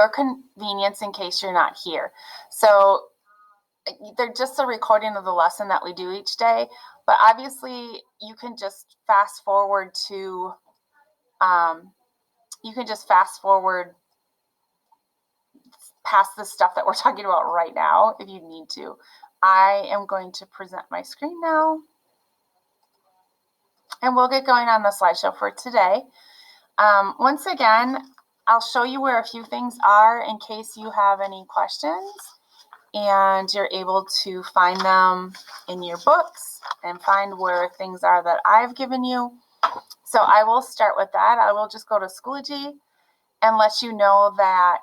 your convenience in case you're not here. So they're just a recording of the lesson that we do each day, but obviously you can just fast forward to, past the stuff that we're talking about right now if you need to. I am going to present my screen now, and we'll get going on the slideshow for today. Once again, I'll show you where a few things are in case you have any questions, and you're able to find them in your books and find where things are that I've given you. So I will start with that. I will just go to Schoology and let you know that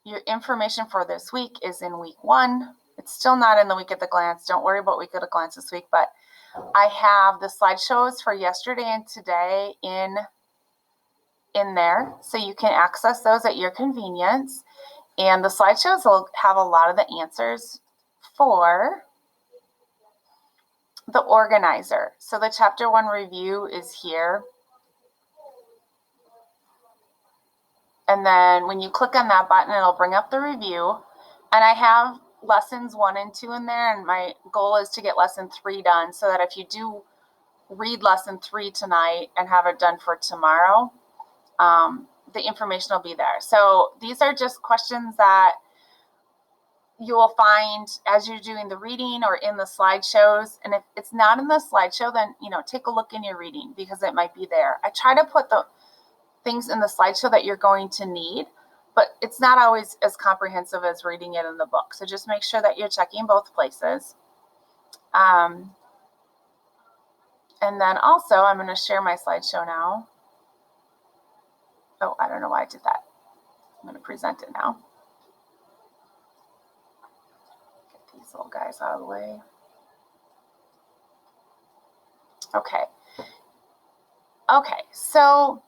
your information for this week is in week 1. It's still not in the week at the glance. Don't worry about week at a glance this week, but I have the slideshows for yesterday and today in there, so you can access those at your convenience. And the slideshows will have a lot of the answers for the organizer. So the chapter 1 review is here. And then when you click on that button, it'll bring up the review. And I have lessons 1 and 2 in there, and my goal is to get lesson 3 done so that if you do read lesson 3 tonight and have it done for tomorrow, the information will be there. So these are just questions that you will find as you're doing the reading or in the slideshows. And if it's not in the slideshow, then, take a look in your reading because it might be there. I try to put the things in the slideshow that you're going to need, but it's not always as comprehensive as reading it in the book. So just make sure that you're checking both places. And then also, I'm going to share my slideshow now. Oh, I don't know why I did that. I'm going to present it now. Get these little guys out of the way. Okay. So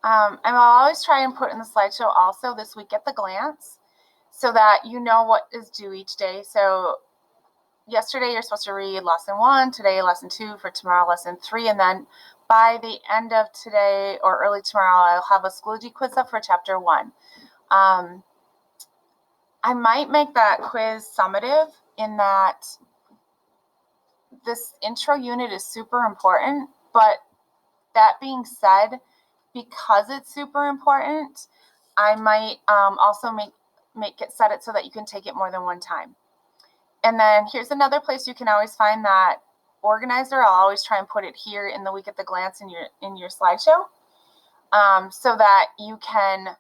and I'll always try and put in the slideshow also this week at the glance so that you know what is due each day. So yesterday you're supposed to read lesson 1, today lesson 2, for tomorrow lesson 3, and then by the end of today or early tomorrow I'll have a Schoology quiz up for chapter 1. I might make that quiz summative in that this intro unit is super important, but that being said, because it's super important, I might also set it so that you can take it more than one time. And then here's another place you can always find that organizer. I'll always try and put it here in the week at the glance in your slideshow, so that you can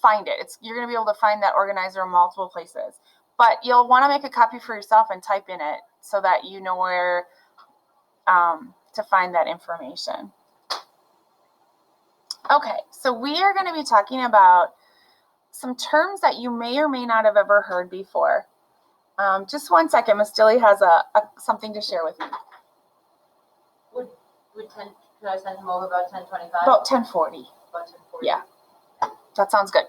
find it. You're going to be able to find that organizer in multiple places, but you'll want to make a copy for yourself and type in it so that you know where to find that information. Okay, so we are going to be talking about some terms that you may or may not have ever heard before. Just one second, Miss Dilly has something to share with me. Could I send him over about 10:25? About 10:40. About 10:40. Yeah, that sounds good.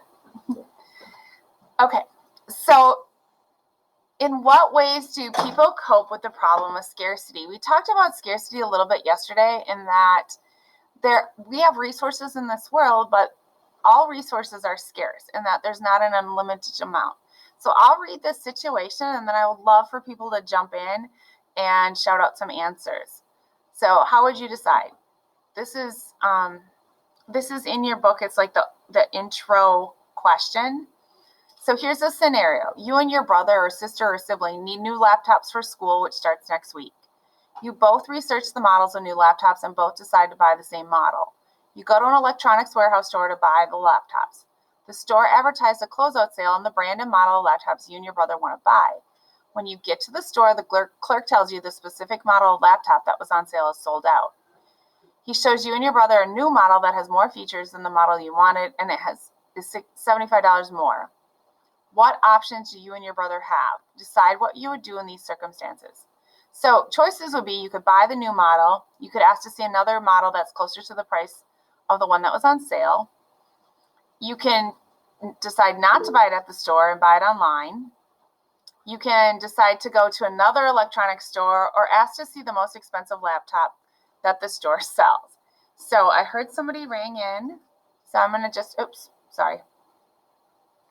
Okay, so in what ways do people cope with the problem of scarcity? We talked about scarcity a little bit yesterday in that we have resources in this world, but all resources are scarce and that there's not an unlimited amount. So I'll read this situation and then I would love for people to jump in and shout out some answers. So how would you decide? This is in your book. It's like the intro question. So here's a scenario. You and your brother or sister or sibling need new laptops for school, which starts next week. You both research the models of new laptops and both decide to buy the same model. You go to an electronics warehouse store to buy the laptops. The store advertised a closeout sale on the brand and model of laptops you and your brother want to buy. When you get to the store, the clerk tells you the specific model of laptop that was on sale is sold out. He shows you and your brother a new model that has more features than the model you wanted, and it is $75 more. What options do you and your brother have? Decide what you would do in these circumstances. So choices would be you could buy the new model. You could ask to see another model that's closer to the price of the one that was on sale. You can decide not to buy it at the store and buy it online. You can decide to go to another electronics store or ask to see the most expensive laptop that the store sells. So I heard somebody rang in. So I'm going to just, oops, sorry.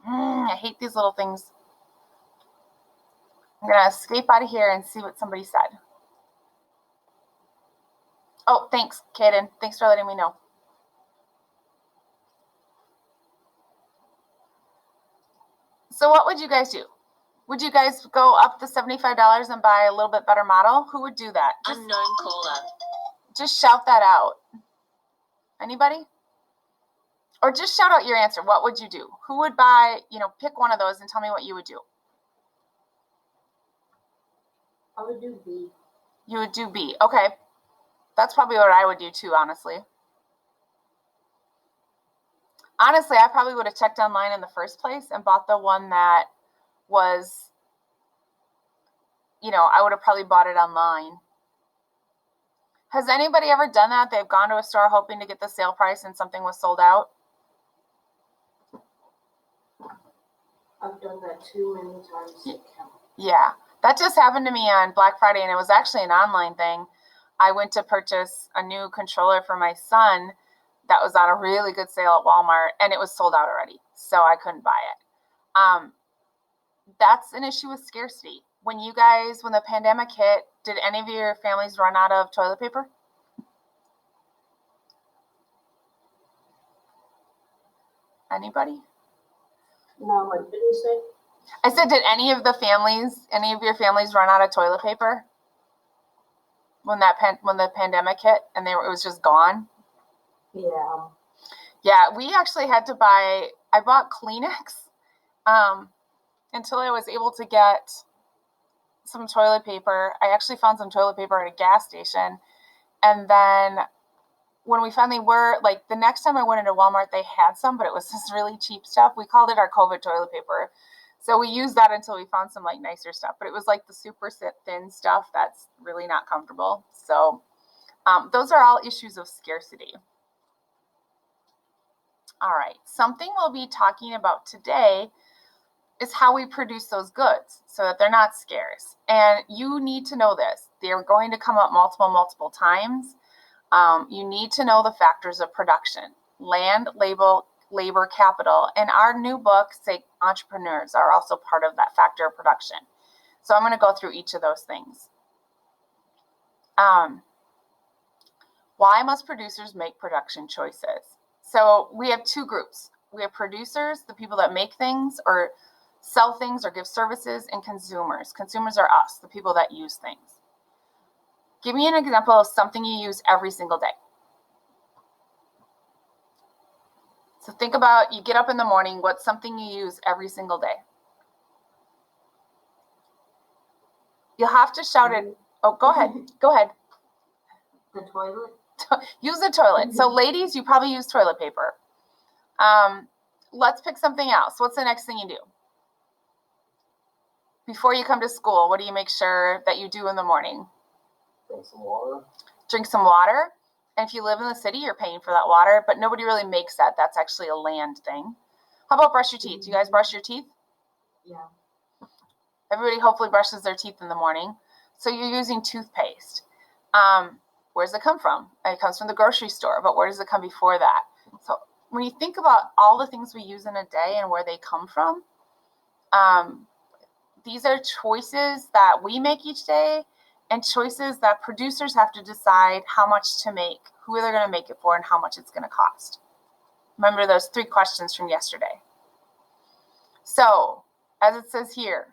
I hate these little things. I'm going to escape out of here and see what somebody said. Oh, thanks, Kaden. Thanks for letting me know. So what would you guys do? Would you guys go up the $75 and buy a little bit better model? Who would do that? Unknown caller. Just shout that out. Anybody? Or just shout out your answer. What would you do? Who would buy, pick one of those and tell me what you would do. I would do B. You would do B. Okay. That's probably what I would do too, honestly. Honestly, I probably would have checked online in the first place and bought the one that was, I would have probably bought it online. Has anybody ever done that? They've gone to a store hoping to get the sale price and something was sold out? I've done that too many times. Yeah, that just happened to me on Black Friday, and it was actually an online thing. I went to purchase a new controller for my son that was on a really good sale at Walmart, and it was sold out already, so I couldn't buy it. That's an issue with scarcity. When the pandemic hit, did any of your families run out of toilet paper? Anybody? No, what did you say? I said, did any of your families run out of toilet paper when the pandemic hit and it was just gone? Yeah. Yeah, we actually had to I bought Kleenex until I was able to get some toilet paper. I actually found some toilet paper at a gas station. And then when we finally the next time I went into Walmart, they had some, but it was this really cheap stuff. We called it our COVID toilet paper. So we used that until we found some nicer stuff, but it was the super thin stuff that's really not comfortable. So those are all issues of scarcity. All right, something we'll be talking about today is how we produce those goods so that they're not scarce. And you need to know this. They're going to come up multiple times. You need to know the factors of production: land, labor, capital. And our new book, say entrepreneurs, are also part of that factor of production. So I'm going to go through each of those things. Why must producers make production choices? So we have two groups. We have producers, the people that make things or sell things or give services, and consumers. Consumers are us, the people that use things. Give me an example of something you use every single day. So think about, you get up in the morning, what's something you use every single day? You'll have to shout it. Oh, go ahead. Go ahead. The toilet? Use the toilet. So ladies, you probably use toilet paper. Let's pick something else. What's the next thing you do? Before you come to school, what do you make sure that you do in the morning? Drink some water. Drink some water. And if you live in the city, you're paying for that water, but nobody really makes that. That's actually a land thing. How about brush your teeth? Do you guys brush your teeth? Yeah. Everybody hopefully brushes their teeth in the morning. So you're using toothpaste. Where does it come from? It comes from the grocery store, but where does it come before that? So when you think about all the things we use in a day and where they come from, these are choices that we make each day and choices that producers have to decide how much to make, who they're going to make it for, and how much it's going to cost. Remember those 3 questions from yesterday. So, as it says here,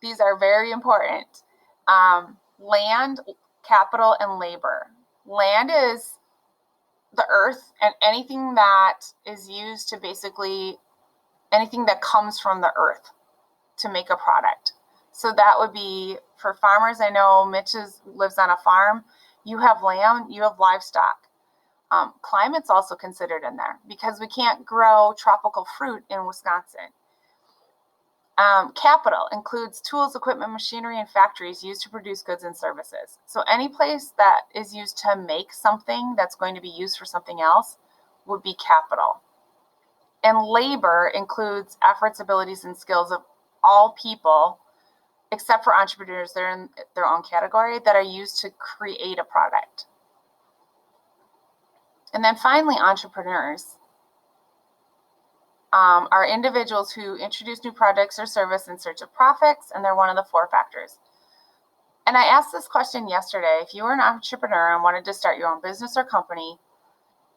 these are very important. Land, capital, and labor. Land is the earth and anything that is used to anything that comes from the earth to make a product. So that would be for farmers. I know Mitch lives on a farm. You have land, you have livestock. Climate's also considered in there because we can't grow tropical fruit in Wisconsin. Capital includes tools, equipment, machinery, and factories used to produce goods and services. So any place that is used to make something that's going to be used for something else would be capital. And labor includes efforts, abilities, and skills of all people, except for entrepreneurs. They're in their own category, that are used to create a product. And then finally, entrepreneurs are individuals who introduce new products or service in search of profits, and they're one of the 4 factors. And I asked this question yesterday. If you were an entrepreneur and wanted to start your own business or company,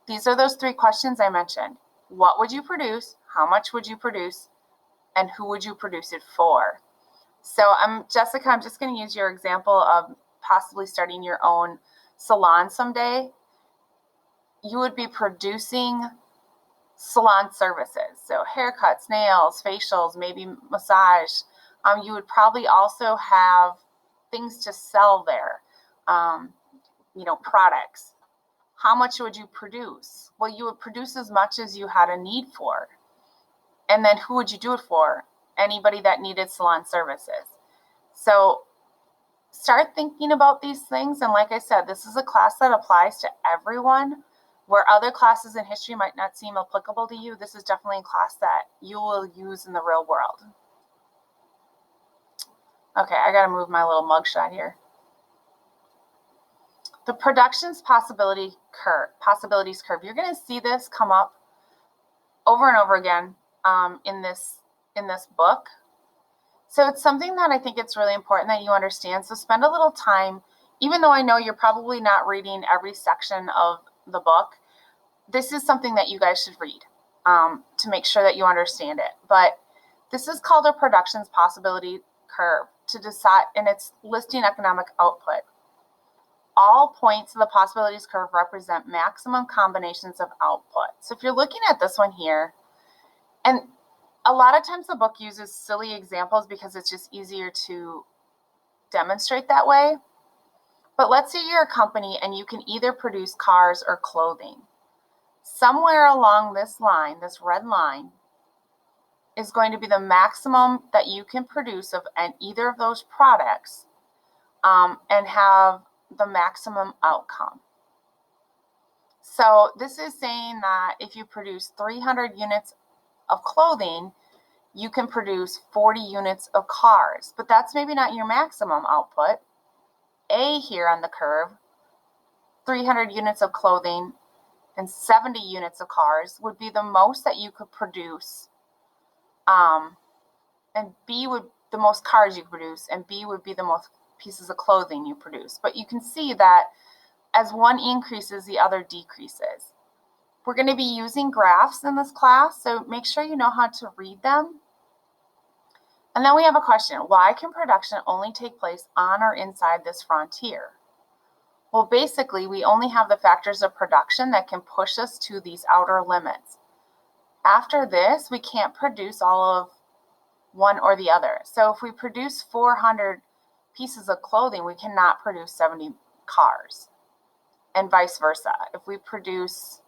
these are those 3 questions I mentioned. What would you produce? How much would you produce? And who would you produce it for? So Jessica, I'm just going to use your example of possibly starting your own salon someday. You would be producing salon services. So haircuts, nails, facials, maybe massage. You would probably also have things to sell there, products. How much would you produce? Well, you would produce as much as you had a need for. And then who would you do it for? Anybody that needed salon services. So start thinking about these things. And like I said, this is a class that applies to everyone. Where other classes in history might not seem applicable to you, this is definitely a class that you will use in the real world. Okay, I got to move my little mugshot here. The production's possibilities curve. You're going to see this come up over and over again in this book. So it's something that I think it's really important that you understand. So spend a little time, even though I know you're probably not reading every section of the book, this is something that you guys should read to make sure that you understand it. But this is called a production's possibility curve to decide, and it's listing economic output. All points of the possibilities curve represent maximum combinations of output. So if you're looking at this one here, and a lot of times the book uses silly examples because it's just easier to demonstrate that way. But let's say you're a company and you can either produce cars or clothing. Somewhere along this line, this red line, is going to be the maximum that you can produce of either of those products and have the maximum outcome. So this is saying that if you produce 300 units of clothing, you can produce 40 units of cars, but that's maybe not your maximum output. A here on the curve, 300 units of clothing and 70 units of cars would be the most that you could produce. And B would the most cars you could produce, and B would be the most pieces of clothing you produce. But you can see that as one increases, the other decreases. We're going to be using graphs in this class, so make sure you know how to read them. And then we have a question. Why can production only take place on or inside this frontier? Well, basically, we only have the factors of production that can push us to these outer limits. After this, we can't produce all of one or the other. So if we produce 400 pieces of clothing, we cannot produce 70 cars, and vice versa. If we produce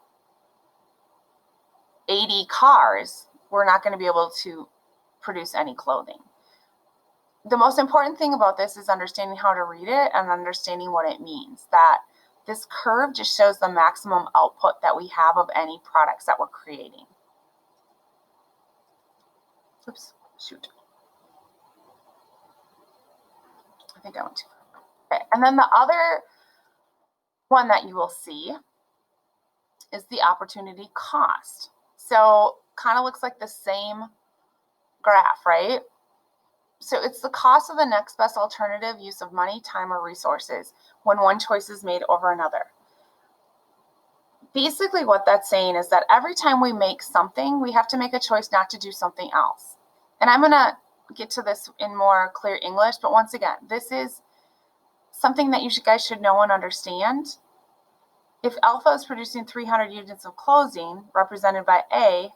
80 cars, we're not going to be able to produce any clothing. The most important thing about this is understanding how to read it and understanding what it means. That this curve just shows the maximum output that we have of any products that we're creating. Oops, shoot. I think I went too far. Okay, and then the other one that you will see is the opportunity cost. So kind of looks like the same graph, right? So it's the cost of the next best alternative use of money, time, or resources when one choice is made over another. Basically what that's saying is that every time we make something, we have to make a choice not to do something else. And I'm going to get to this in more clear English, but once again, this is something that you guys should know and understand. If Alpha is producing 300 units of clothing represented by A,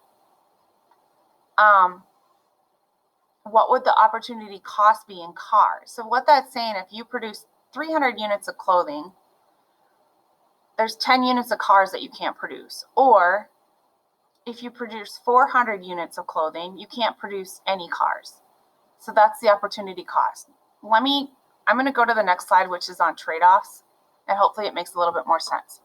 what would the opportunity cost be in cars? So what that's saying, if you produce 300 units of clothing, there's 10 units of cars that you can't produce. Or if you produce 400 units of clothing, you can't produce any cars. So that's the opportunity cost. I'm going to go to the next slide, which is on trade-offs, and hopefully it makes a little bit more sense.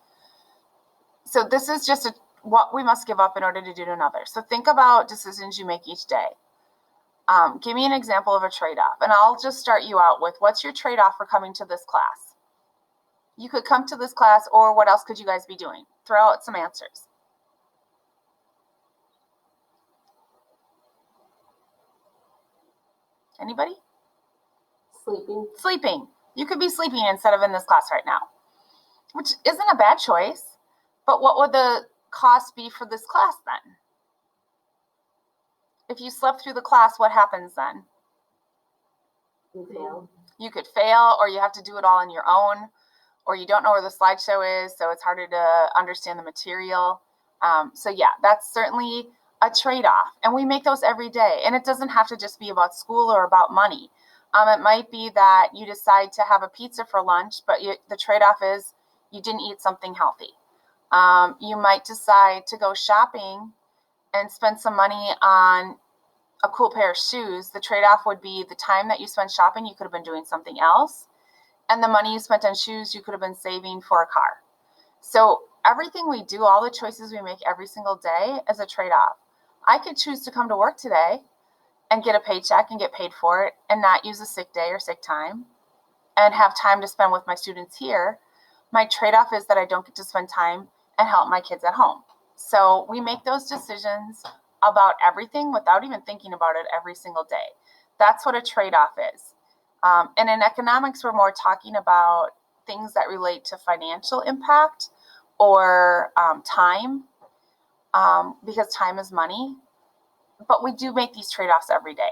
So this is just what we must give up in order to do to another. So think about decisions you make each day. Give me an example of a trade-off, and I'll just start you out with, what's your trade-off for coming to this class? You could come to this class, or what else could you guys be doing? Throw out some answers. Anybody? Sleeping. Sleeping. You could be sleeping instead of in this class right now, which isn't a bad choice. But what would the cost be for this class then? If you slept through the class, what happens then? You failed. You could fail, or you have to do it all on your own, or you don't know where the slideshow is, so it's harder to understand the material. So yeah, that's certainly a trade-off, and we make those every day. And it doesn't have to just be about school or about money. It might be that you decide to have a pizza for lunch, but the trade-off is you didn't eat something healthy. You might decide to go shopping and spend some money on a cool pair of shoes. The trade-off would be the time that you spent shopping, you could have been doing something else. And the money you spent on shoes, you could have been saving for a car. So everything we do, all the choices we make every single day is a trade-off. I could choose to come to work today and get a paycheck and get paid for it and not use a sick day or sick time and have time to spend with my students here. My trade-off is that I don't get to spend time and help my kids at home. So we make those decisions about everything without even thinking about it every single day. That's what a trade-off is. And in economics, we're more talking about things that relate to financial impact or time, because time is money. But we do make these trade-offs every day.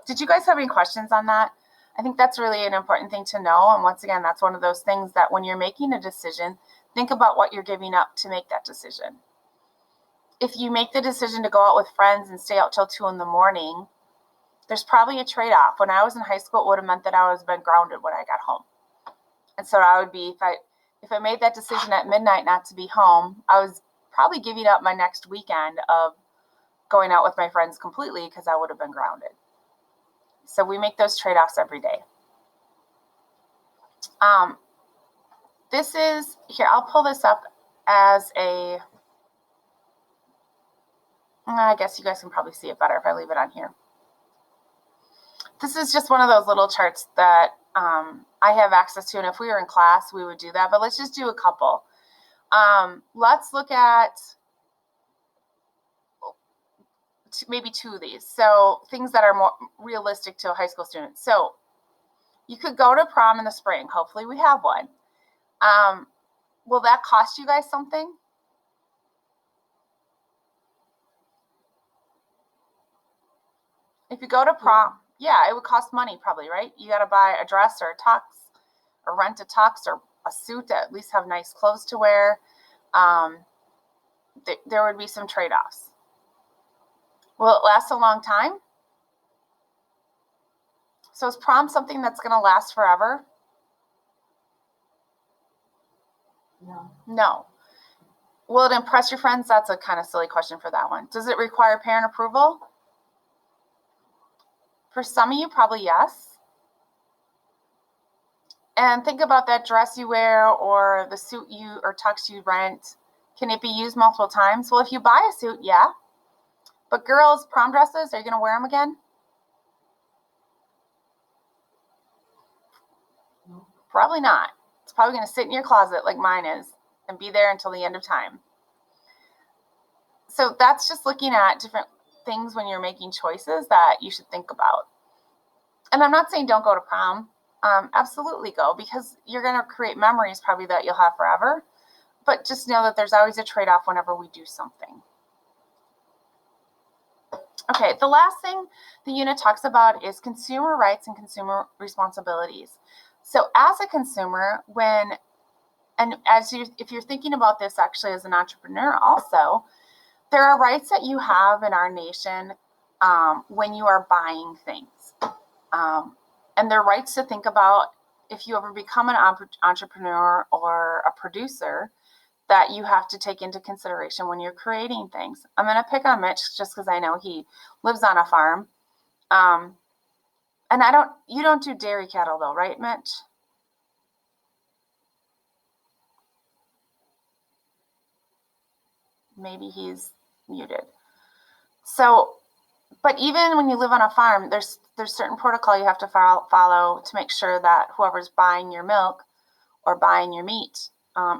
Did you guys have any questions on that? I think that's really an important thing to know. And once again, that's one of those things that when you're making a decision, think about what you're giving up to make that decision. If you make the decision to go out with friends and stay out till 2 in the morning, there's probably a trade-off. When I was in high school, it would have meant that I was been grounded when I got home. And so I would be, if I made that decision at midnight not to be home, I was probably giving up my next weekend of going out with my friends completely because I would have been grounded. So we make those trade-offs every day. This is, here, I'll pull this up as a, I guess you guys can probably see it better if I leave it on here. This is just one of those little charts that I have access to, and if we were in class, we would do that, but let's just do a couple. Let's look at maybe 2 of these. So things that are more realistic to a high school student. So you could go to prom in the spring. Hopefully we have one. Will that cost you guys something? If you go to prom, yeah, it would cost money probably, right? You got to buy a dress or a tux or rent a tux or a suit to at least have nice clothes to wear. There would be some trade-offs. Will it last a long time? So is prom something that's going to last forever? No. No. Will it impress your friends? That's a kind of silly question for that one. Does it require parent approval? For some of you, probably yes. And think about that dress you wear or the suit you or tux you rent. Can it be used multiple times? Well, if you buy a suit, yeah. But girls, prom dresses, are you going to wear them again? No. Probably not. It's probably going to sit in your closet like mine is and be there until the end of time. So that's just looking at different things when you're making choices that you should think about. And I'm not saying don't go to prom. Absolutely go, because you're going to create memories probably that you'll have forever. But just know that there's always a trade-off whenever we do something. Okay, the last thing the unit talks about is consumer rights and consumer responsibilities. So as a consumer, if you're thinking about this actually as an entrepreneur also, there are rights that you have in our nation when you are buying things. And there are rights to think about if you ever become an entrepreneur or a producer that you have to take into consideration when you're creating things. I'm going to pick on Mitch just because I know he lives on a farm. And you don't do dairy cattle though, right, Mitch? Maybe he's muted. So, but even when you live on a farm, there's certain protocol you have to follow to make sure that whoever's buying your milk or buying your meat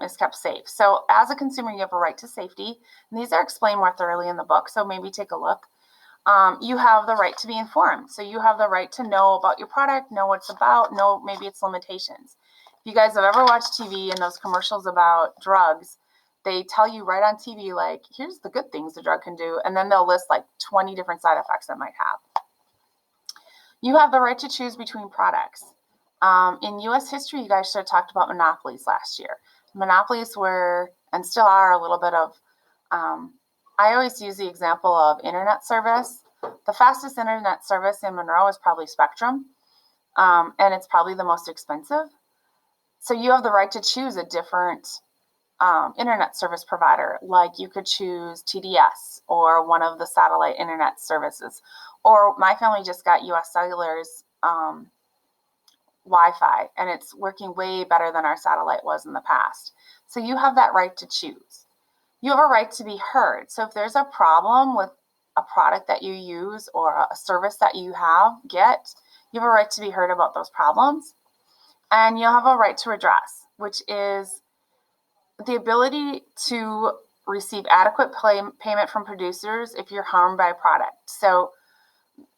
is kept safe. So as a consumer, you have a right to safety. And these are explained more thoroughly in the book, so maybe take a look. You have the right to be informed. So you have the right to know about your product, know what it's about, know maybe its limitations. If you guys have ever watched TV and those commercials about drugs, they tell you right on TV, like, here's the good things the drug can do. And then they'll list like 20 different side effects it might have. You have the right to choose between products. In US history, you guys should have talked about monopolies last year. Monopolies were, and still are, a little bit of, I always use the example of internet service. The fastest internet service in Monroe is probably Spectrum, and it's probably the most expensive. So you have the right to choose a different internet service provider. Like you could choose TDS or one of the satellite internet services. Or my family just got US Cellular's Wi-Fi, and it's working way better than our satellite was in the past. So you have that right to choose. You have a right to be heard. So if there's a problem with a product that you use or a service that you you have a right to be heard about those problems. And you'll have a right to redress, which is the ability to receive adequate payment from producers if you're harmed by a product. So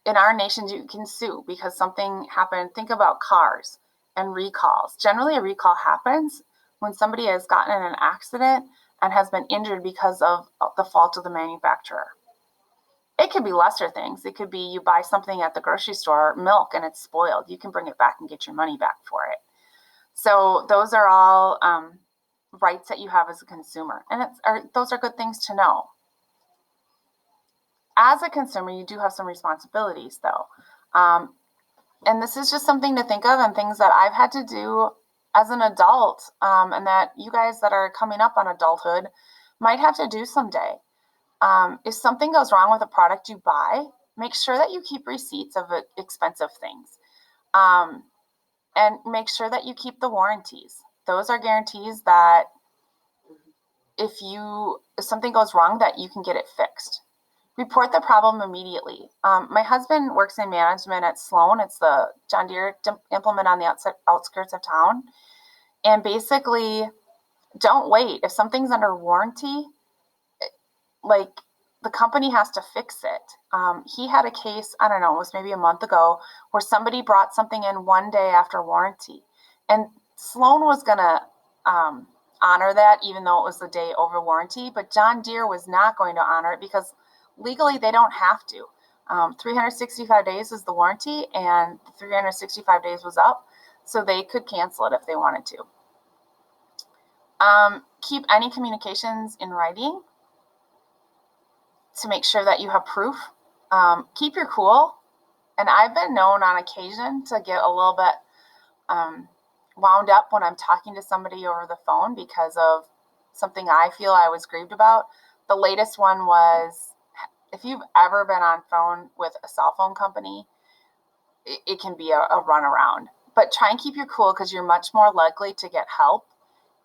in our nation, you can sue because something happened. Think about cars and recalls. Generally, a recall happens when somebody has gotten in an accident and has been injured because of the fault of the manufacturer. It could be lesser things. It could be you buy something at the grocery store, milk, and it's spoiled. You can bring it back and get your money back for it. So those are all rights that you have as a consumer. And those are good things to know. As a consumer, you do have some responsibilities, though. And this is just something to think of and things that I've had to do as an adult, and that you guys that are coming up on adulthood might have to do someday. If something goes wrong with a product you buy, make sure that you keep receipts of expensive things. And make sure that you keep the warranties. Those are guarantees that if something goes wrong, that you can get it fixed. Report the problem immediately. My husband works in management at Sloan. It's the John Deere implement on the outskirts of town. And basically, don't wait. If something's under warranty, like the company has to fix it. He had a case, I don't know, it was maybe a month ago, where somebody brought something in one day after warranty. And Sloan was going to honor that, even though it was the day over warranty. But John Deere was not going to honor it because legally they don't have to. 365 days is the warranty, and 365 days was up, so they could cancel it if they wanted to. Keep any communications in writing to make sure that you have proof. Keep your cool. And I've been known on occasion to get a little bit wound up when I'm talking to somebody over the phone because of something I feel I was grieved about. The latest one was, if you've ever been on phone with a cell phone company, it can be a runaround. But try and keep your cool because you're much more likely to get help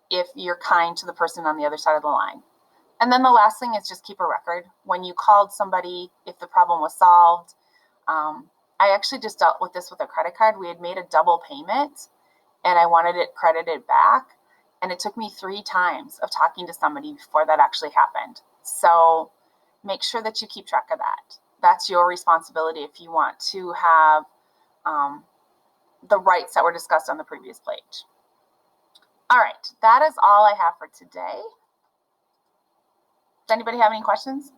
if you're kind to the person on the other side of the line. And then the last thing is just keep a record. When you called somebody, if the problem was solved, I actually just dealt with this with a credit card. We had made a double payment and I wanted it credited back. And it took me 3 times of talking to somebody before that actually happened. So make sure that you keep track of that. That's your responsibility if you want to have the rights that were discussed on the previous page. All right, that is all I have for today. Does anybody have any questions?